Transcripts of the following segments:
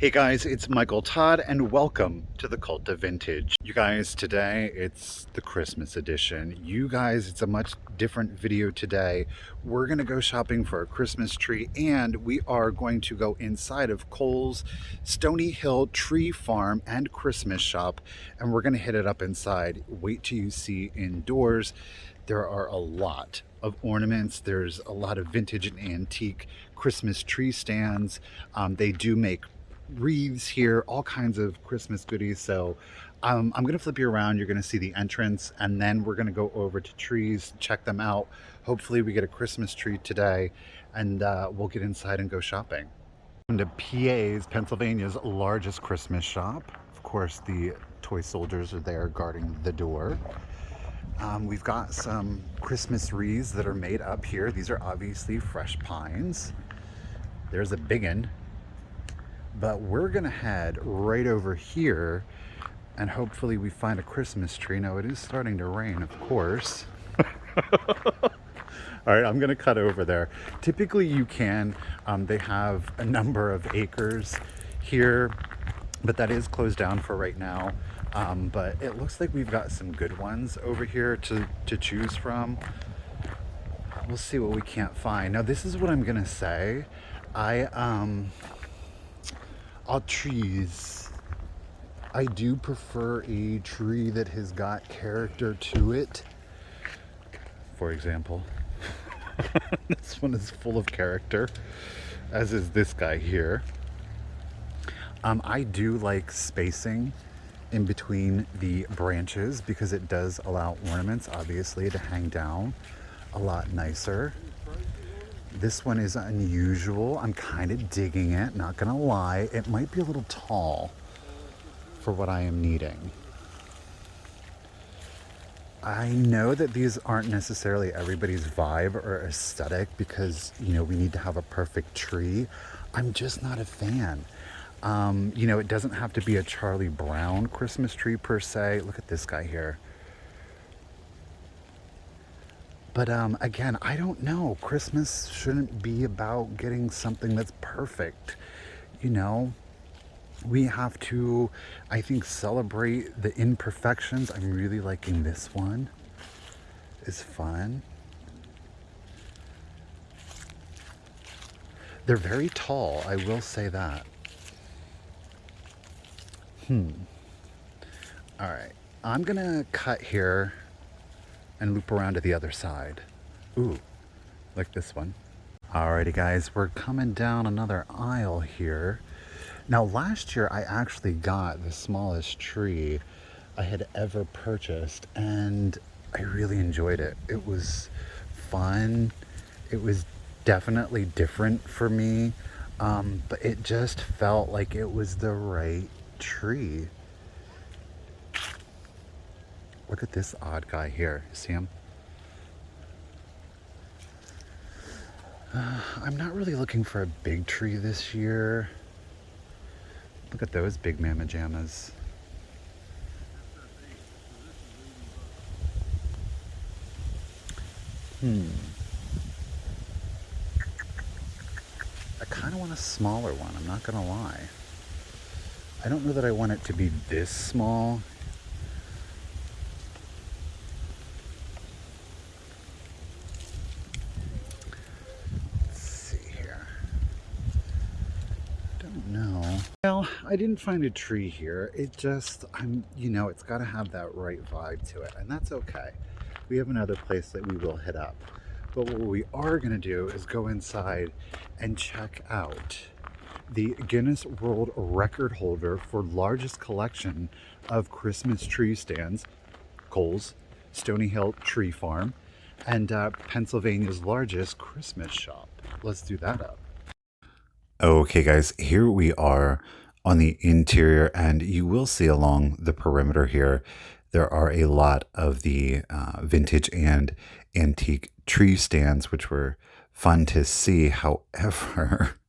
Hey guys, it's Michael Todd and welcome to the Cult of Vintage. You guys, today it's the Christmas edition. You guys, it's a much different video today. We're gonna go shopping for a Christmas tree and we are going to go inside of Kohls Stony Hill Tree Farm and Christmas Shop, and we're gonna hit it up inside. Wait till you see indoors. There are a lot of ornaments. There's a lot of vintage and antique Christmas tree stands. They do make wreaths here, all kinds of Christmas goodies. So I'm gonna flip you around. You're gonna see the entrance, and then we're gonna go over to trees, check them out. Hopefully we get a Christmas tree today, and we'll get inside and go shopping. To PA's, Pennsylvania's largest Christmas shop. Of course, the toy soldiers are there guarding the door. We've got some Christmas wreaths that are made up here. These are obviously fresh pines. There's a big one. But we're gonna head right over here and hopefully we find a Christmas tree. Now it is starting to rain, of course. All right, I'm gonna cut over there. Typically you can, they have a number of acres here, but that is closed down for right now. But it looks like we've got some good ones over here to choose from. We'll see what we can't find. Now this is what I'm gonna say. All trees, I do prefer a tree that has got character to it. For example, this one is full of character, as is this guy here. I do like spacing in between the branches because it does allow ornaments, obviously, to hang down a lot nicer. This one is unusual. I'm kind of digging it, not gonna lie. It might be a little tall for what I am needing. I know that these aren't necessarily everybody's vibe or aesthetic because, you know, we need to have a perfect tree. I'm just not a fan. You know, it doesn't have to be a Charlie Brown Christmas tree per se. Look at this guy here. But again, I don't know. Christmas shouldn't be about getting something that's perfect. You know, we have to, I think, celebrate the imperfections. I'm really liking this one. It's fun. They're very tall, I will say that. All right, I'm gonna cut here and loop around to the other side. Ooh, like this one. Alrighty guys, we're coming down another aisle here. Now last year I actually got the smallest tree I had ever purchased and I really enjoyed it. It was fun. It was definitely different for me, but it just felt like it was the right tree. Look at this odd guy here. See him? I'm not really looking for a big tree this year. Look at those big mama jammas. I kind of want a smaller one, I'm not gonna lie. I don't know that I want it to be this small. Well, I didn't find a tree here. It just, you know, it's got to have that right vibe to it, and that's okay. We have another place that we will hit up. But what we are going to do is go inside and check out the Guinness World Record holder for largest collection of Christmas tree stands, Kohls, Stony Hill Tree Farm, and Pennsylvania's largest Christmas shop. Let's do that up. Okay guys, here we are on the interior, and you will see along the perimeter here, there are a lot of the vintage and antique tree stands, which were fun to see. However,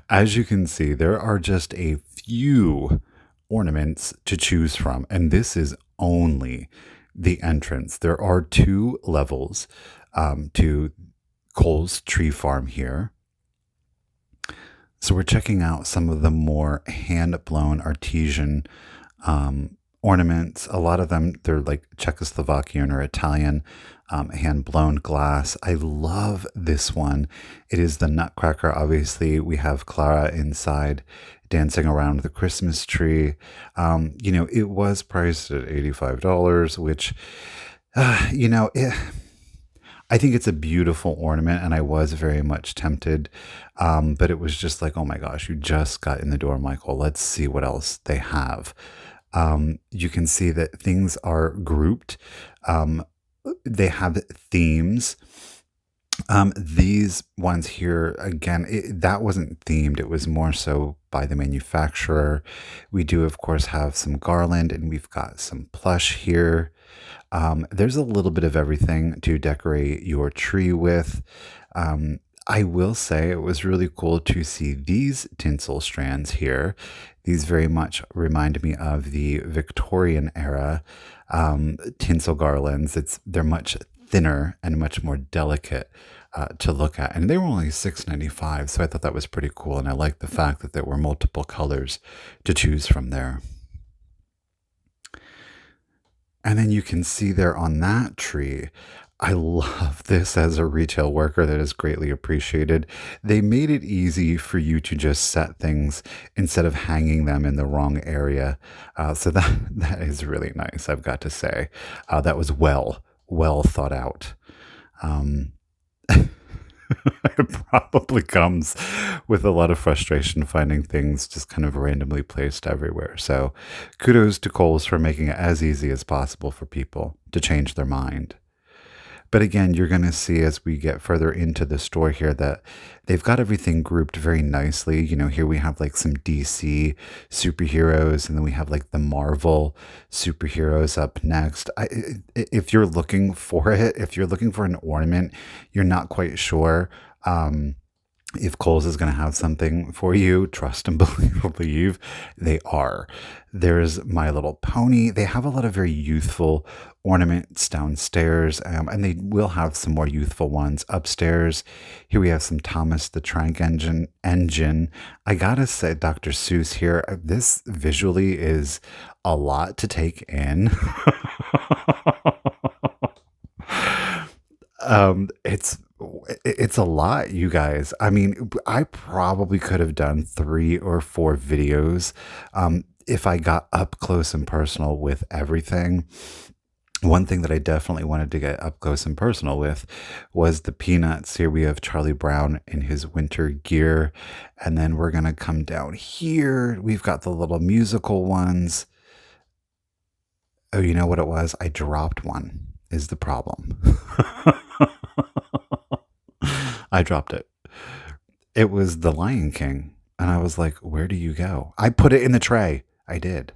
as you can see, there are just a few ornaments to choose from, and this is only the entrance. There are two levels to Kohls Tree Farm here. So we're checking out some of the more hand-blown artesian ornaments. A lot of them, they're like Czechoslovakian or Italian hand-blown glass. I love this one. It is the Nutcracker. Obviously, we have Clara inside dancing around the Christmas tree. It was priced at $85, which, uh, you know, it, I think it's a beautiful ornament, and I was very much tempted. But it was just like, oh my gosh, you just got in the door, Michael. Let's see what else they have. You can see that things are grouped. Um, they have themes. These ones here, again, that wasn't themed. It was more so by the manufacturer. We do, of course, have some garland, and we've got some plush here. There's a little bit of everything to decorate your tree with. I will say it was really cool to see these tinsel strands here. These very much remind me of the Victorian era tinsel garlands. They're much thinner and much more delicate to look at, and they were only $6.95. So I thought that was pretty cool, and I like the fact that there were multiple colors to choose from there. And then you can see there on that tree, I love this as a retail worker. That is greatly appreciated. They made it easy for you to just set things instead of hanging them in the wrong area. So that is really nice, I've got to say. That was well thought out. Um, it probably comes with a lot of frustration finding things just kind of randomly placed everywhere. So kudos to Kohls for making it as easy as possible for people to change their mind. But again, you're going to see as we get further into the store here that they've got everything grouped very nicely. Here we have like some DC superheroes, and then we have like the Marvel superheroes up next. If you're looking for it, if you're looking for an ornament, you're not quite sure. If Kohls is going to have something for you, trust and believe they are. There's My Little Pony. They have a lot of very youthful ornaments downstairs, and they will have some more youthful ones upstairs. Here we have some Thomas the Tank Engine. I gotta say, Dr. Seuss here, this visually is a lot to take in. It's a lot, you guys. I mean, I probably could have done 3 or 4 videos if I got up close and personal with everything. One thing that I definitely wanted to get up close and personal with was the Peanuts. Here we have Charlie Brown in his winter gear. And then we're going to come down here. We've got the little musical ones. Oh, you know what it was? I dropped one, is the problem. I dropped it. It was The Lion King. And I was like, where do you go? I put it in the tray. I did.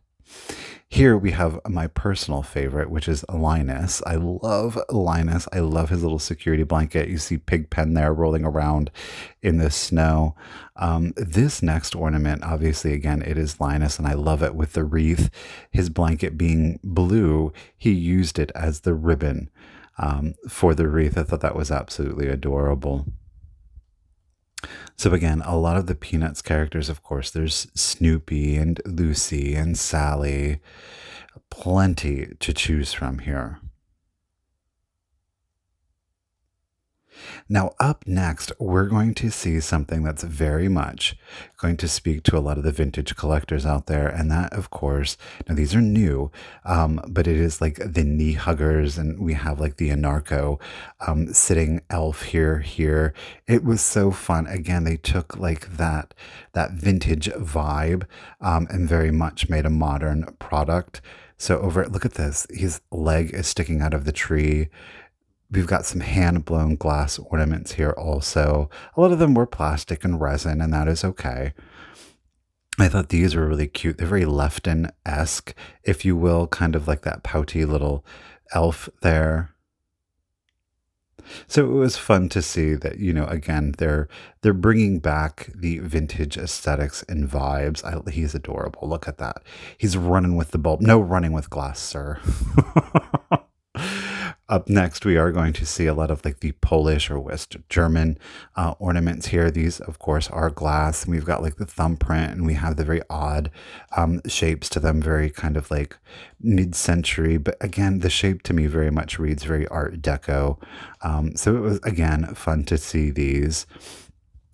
Here we have my personal favorite, which is Linus. I love Linus. I love his little security blanket. You see Pigpen there rolling around in the snow. This next ornament, obviously, again, it is Linus, and I love it with the wreath. His blanket being blue, he used it as the ribbon for the wreath. I thought that was absolutely adorable. So again, a lot of the Peanuts characters, of course, there's Snoopy and Lucy and Sally. Plenty to choose from here. Now, up next, we're going to see something that's very much going to speak to a lot of the vintage collectors out there. And that, of course, now these are new, but it is like the knee huggers, and we have like the Anarcho sitting elf here. It was so fun. Again, they took like that vintage vibe and very much made a modern product. So look at this. His leg is sticking out of the tree. We've got some hand-blown glass ornaments here also. A lot of them were plastic and resin, and that is okay. I thought these were really cute. They're very Lefton-esque, if you will, kind of like that pouty little elf there. So it was fun to see that, again, they're bringing back the vintage aesthetics and vibes. He's adorable. Look at that. He's running with the bulb. No running with glass, sir. Up next, we are going to see a lot of like the Polish or West German ornaments here. These, of course, are glass. And we've got like the thumbprint, and we have the very odd shapes to them, very kind of like mid-century. But again, the shape to me very much reads very Art Deco. So it was, again, fun to see these.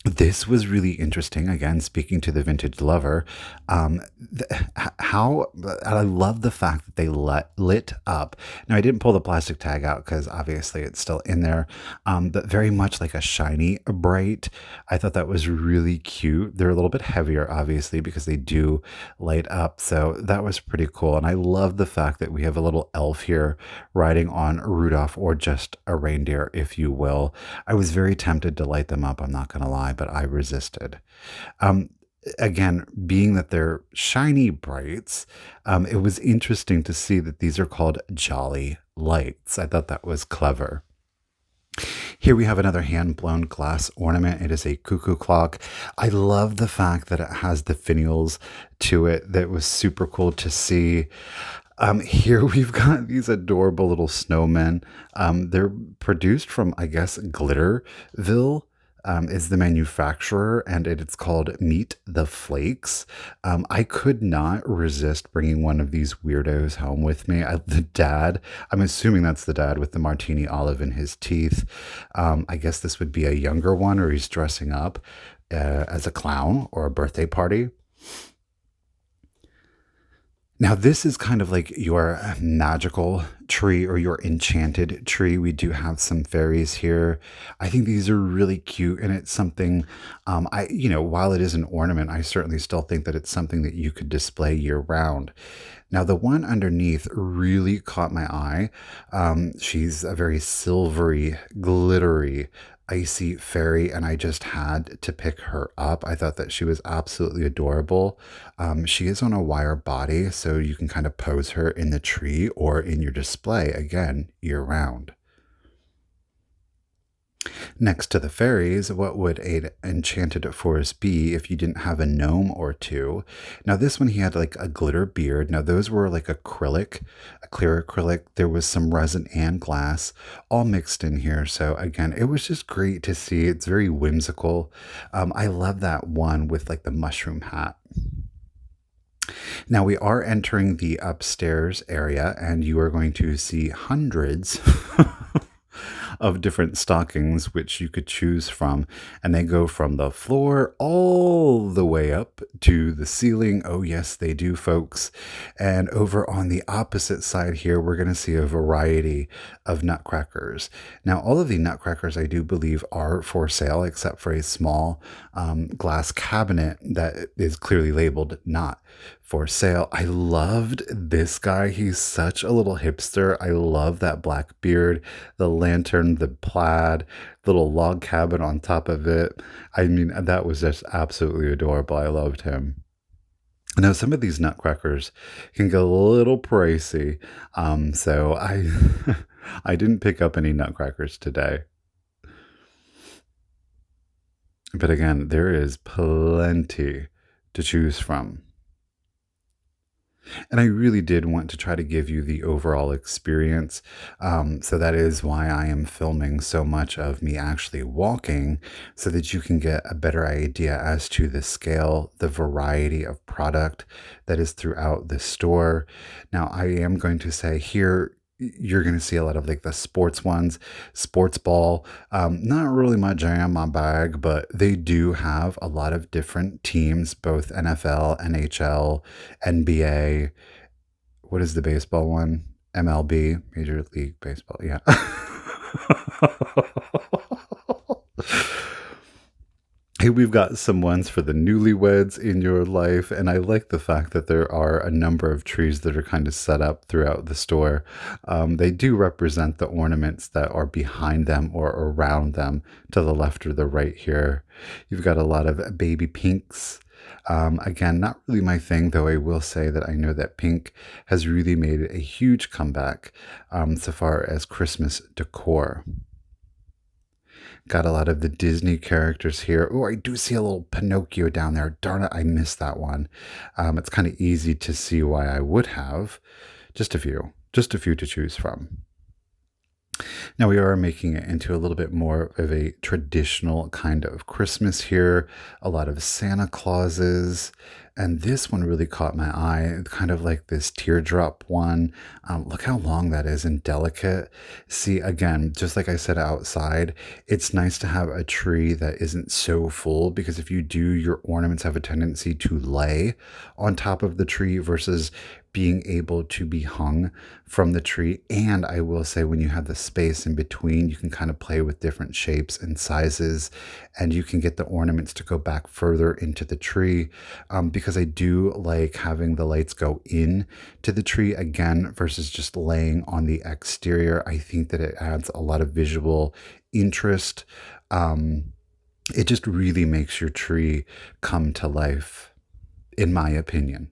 This was really interesting. Again, speaking to the vintage lover, how I love the fact that they lit up. Now, I didn't pull the plastic tag out because obviously it's still in there, but very much like a shiny bright. I thought that was really cute. They're a little bit heavier, obviously, because they do light up. So that was pretty cool. And I love the fact that we have a little elf here riding on Rudolph, or just a reindeer, if you will. I was very tempted to light them up, I'm not going to lie, but I resisted. Um, Again, being that they're shiny brights, it was interesting to see that these are called jolly lights. I thought that was clever. Here we have another hand-blown glass ornament. It is a cuckoo clock. I love the fact that it has the finials to it. That was super cool to see. Here we've got these adorable little snowmen. They're produced from, I guess, Glitterville. Is the manufacturer, and it's called Meet the Flakes. I could not resist bringing one of these weirdos home with me. The dad, I'm assuming that's the dad with the martini olive in his teeth. I guess this would be a younger one, or he's dressing up as a clown or a birthday party. Now, this is kind of like your magical tree or your enchanted tree. We do have some fairies here. I think these are really cute, and it's something, while it is an ornament, I certainly still think that it's something that you could display year round. Now, the one underneath really caught my eye. She's a very silvery, glittery, icy fairy, and I just had to pick her up. I thought that she was absolutely adorable. She is on a wire body, so you can kind of pose her in the tree or in your display, again, year round. Next to the fairies, what would an enchanted forest be if you didn't have a gnome or two? Now, this one, he had like a glitter beard. Now, those were like acrylic, a clear acrylic. There was some resin and glass all mixed in here. So, again, it was just great to see. It's very whimsical. I love that one with like the mushroom hat. Now, we are entering the upstairs area, and you are going to see hundreds of different stockings which you could choose from, and they go from the floor all the way up to the ceiling. Oh yes, they do, folks. And over on the opposite side here, we're going to see a variety of nutcrackers. Now, all of the nutcrackers, I do believe, are for sale, except for a small glass cabinet that is clearly labeled not for sale. I loved this guy. He's such a little hipster. I love that black beard, the lantern, the plaid, little log cabin on top of it. I mean, that was just absolutely adorable. I loved him. Now, some of these nutcrackers can get a little pricey, so I I didn't pick up any nutcrackers today. But again, there is plenty to choose from. And I really did want to try to give you the overall experience. So that is why I am filming so much of me actually walking, so that you can get a better idea as to the scale, the variety of product that is throughout the store. Now, I am going to say here, you're going to see a lot of like the sports ones, sports ball. Not really my jam, my bag, but they do have a lot of different teams, both NFL, NHL, NBA. What is the baseball one? MLB, Major League Baseball. Yeah. Hey, we've got some ones for the newlyweds in your life, and I like the fact that there are a number of trees that are kind of set up throughout the store. They do represent the ornaments that are behind them or around them, to the left or the right here. You've got a lot of baby pinks. Again, not really my thing, though I will say that I know that pink has really made a huge comeback so far as Christmas decor. Got a lot of the Disney characters here. Oh, I do see a little Pinocchio down there. Darn it, I missed that one. It's kind of easy to see why I would have. Just a few to choose from. Now we are making it into a little bit more of a traditional kind of Christmas here, a lot of Santa Clauses, and this one really caught my eye, kind of like this teardrop one. Look how long that is and delicate. See, again, just like I said outside, it's nice to have a tree that isn't so full because if you do, your ornaments have a tendency to lay on top of the tree versus being able to be hung from the tree. And I will say, when you have the space in between, you can kind of play with different shapes and sizes, and you can get the ornaments to go back further into the tree. Because I do like having the lights go in to the tree again versus just laying on the exterior. I think that it adds a lot of visual interest. It just really makes your tree come to life, in my opinion.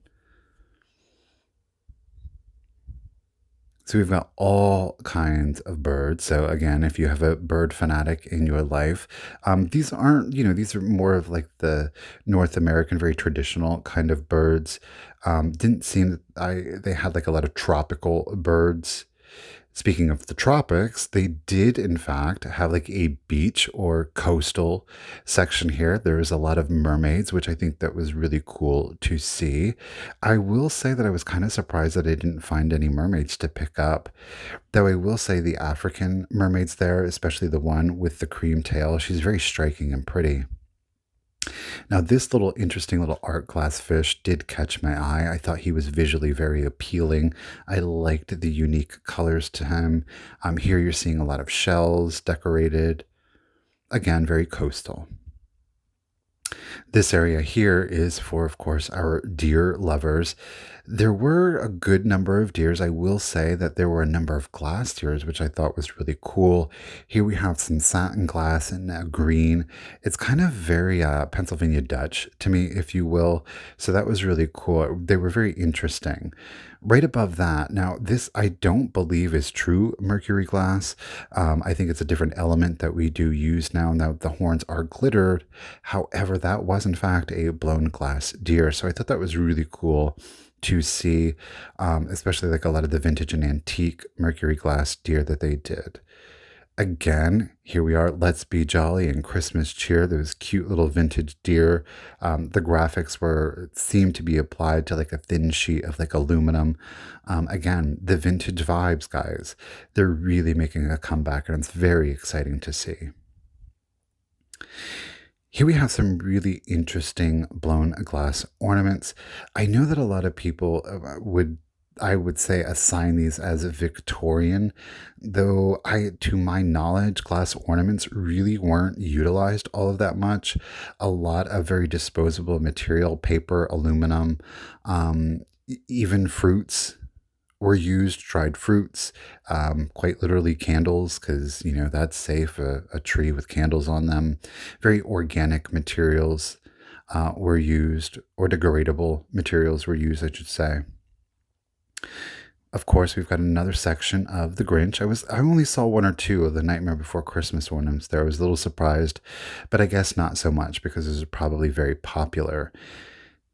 So we've got all kinds of birds. So again, if you have a bird fanatic in your life, these aren't, these are more of like the North American, very traditional kind of birds. Didn't seem that they had like a lot of tropical birds. Speaking of the tropics, they did in fact have like a beach or coastal section here. There is a lot of mermaids, which I think that was really cool to see. I will say that I was kind of surprised that I didn't find any mermaids to pick up. Though I will say the African mermaids there, especially the one with the cream tail, she's very striking and pretty. Now, this little interesting little art glass fish did catch my eye. I thought he was visually very appealing. I liked the unique colors to him. Here you're seeing a lot of shells decorated. Again, very coastal. This area here is for, of course, our deer lovers. There were a good number of deers. I will say that there were a number of glass deers, which I thought was really cool. Here we have some satin glass and green. It's kind of very Pennsylvania Dutch to me, if you will. So that was really cool. They were very interesting. Right above that, now this I don't believe is true mercury glass. I think it's a different element that we do use now. Now the horns are glittered. However, that was in fact a blown glass deer. So I thought that was really cool to see, especially like a lot of the vintage and antique mercury glass deer that they did. Again, here we are. Let's be jolly and Christmas cheer. Those cute little vintage deer. The graphics were seemed to be applied to like a thin sheet of like aluminum. Again, the vintage vibes, guys. They're really making a comeback, and it's very exciting to see. Here we have some really interesting blown glass ornaments. I know that a lot of people I would say, assign these as Victorian, though to my knowledge, glass ornaments really weren't utilized all of that much. A lot of very disposable material, paper, aluminum, even fruits were used, dried fruits, quite literally candles, because, that's safe, a tree with candles on them. Very organic materials were used, or degradable materials were used, I should say. Of course, we've got another section of the Grinch. I only saw one or two of the Nightmare Before Christmas ornaments there. I was a little surprised, but I guess not so much because this is probably very popular.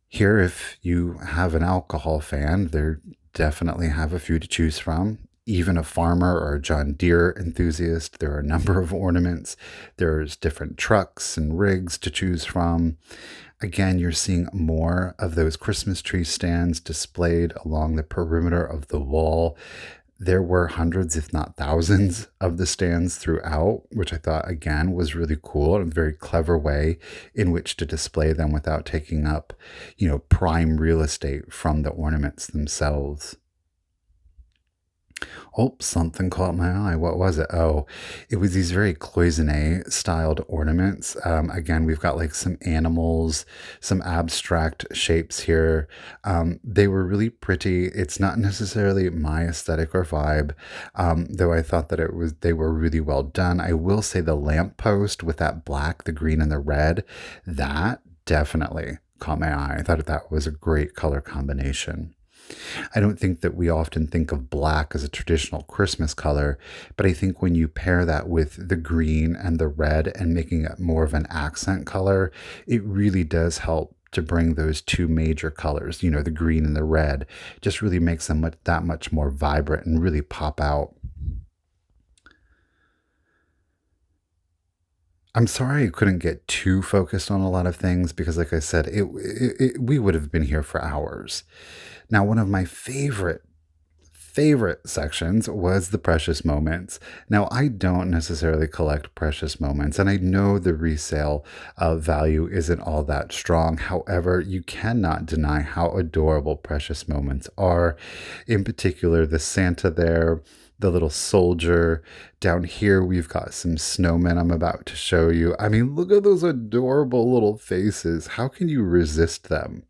Here, if you have an alcohol fan, there definitely have a few to choose from. Even a farmer or a John Deere enthusiast, there are a number of ornaments. There's different trucks and rigs to choose from. Again, you're seeing more of those Christmas tree stands displayed along the perimeter of the wall. There were hundreds, if not thousands, of the stands throughout, which I thought, again, was really cool and a very clever way in which to display them without taking up, prime real estate from the ornaments themselves. Oh, something caught my eye. What was it? Oh, it was these very cloisonne styled ornaments. Again, we've got like some animals, some abstract shapes here. They were really pretty. It's not necessarily my aesthetic or vibe, though I thought that they were really well done. I will say the lamppost with that black, the green, and the red, that definitely caught my eye. I thought that was a great color combination. I don't think that we often think of black as a traditional Christmas color, but I think when you pair that with the green and the red and making it more of an accent color, it really does help to bring those two major colors, the green and the red, just really makes them that much more vibrant and really pop out. I'm sorry I couldn't get too focused on a lot of things because, like I said, we would have been here for hours. Now, one of my favorite sections was the precious moments. Now, I don't necessarily collect precious moments, and I know the resale value isn't all that strong. However, you cannot deny how adorable precious moments are. In particular, the Santa there, the little soldier. Down here, we've got some snowmen I'm about to show you. I mean, look at those adorable little faces. How can you resist them?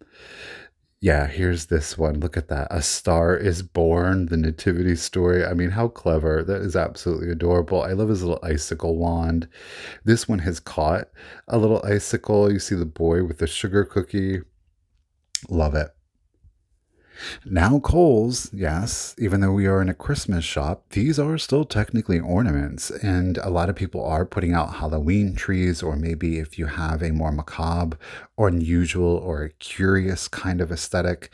Yeah, here's this one. Look at that. A Star is Born, the nativity story. I mean, how clever. That is absolutely adorable. I love his little icicle wand. This one has caught a little icicle. You see the boy with the sugar cookie. Love it. Now, Kohls, yes, even though we are in a Christmas shop, these are still technically ornaments. And a lot of people are putting out Halloween trees, or maybe if you have a more macabre or unusual or a curious kind of aesthetic,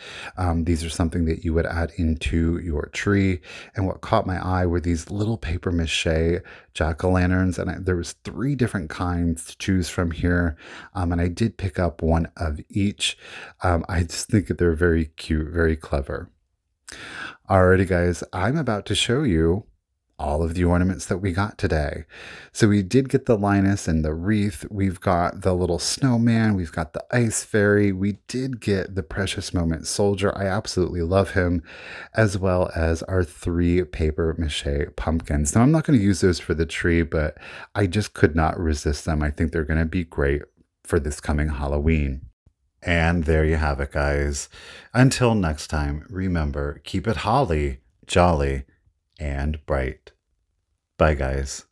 these are something that you would add into your tree. And what caught my eye were these little paper mache jack-o'-lanterns. And there was three different kinds to choose from here. And I did pick up one of each. I just think that they're very cute, very clever. Alrighty, guys, I'm about to show you all of the ornaments that we got today. So we did get the Linus and the wreath. We've got the little snowman. We've got the ice fairy. We did get the precious moment soldier. I absolutely love him, as well as our three paper mache pumpkins. Now, I'm not going to use those for the tree, but I just could not resist them. I think they're going to be great for this coming Halloween. And there you have it, guys. Until next time, remember, keep it holly, jolly, and bright. Bye, guys.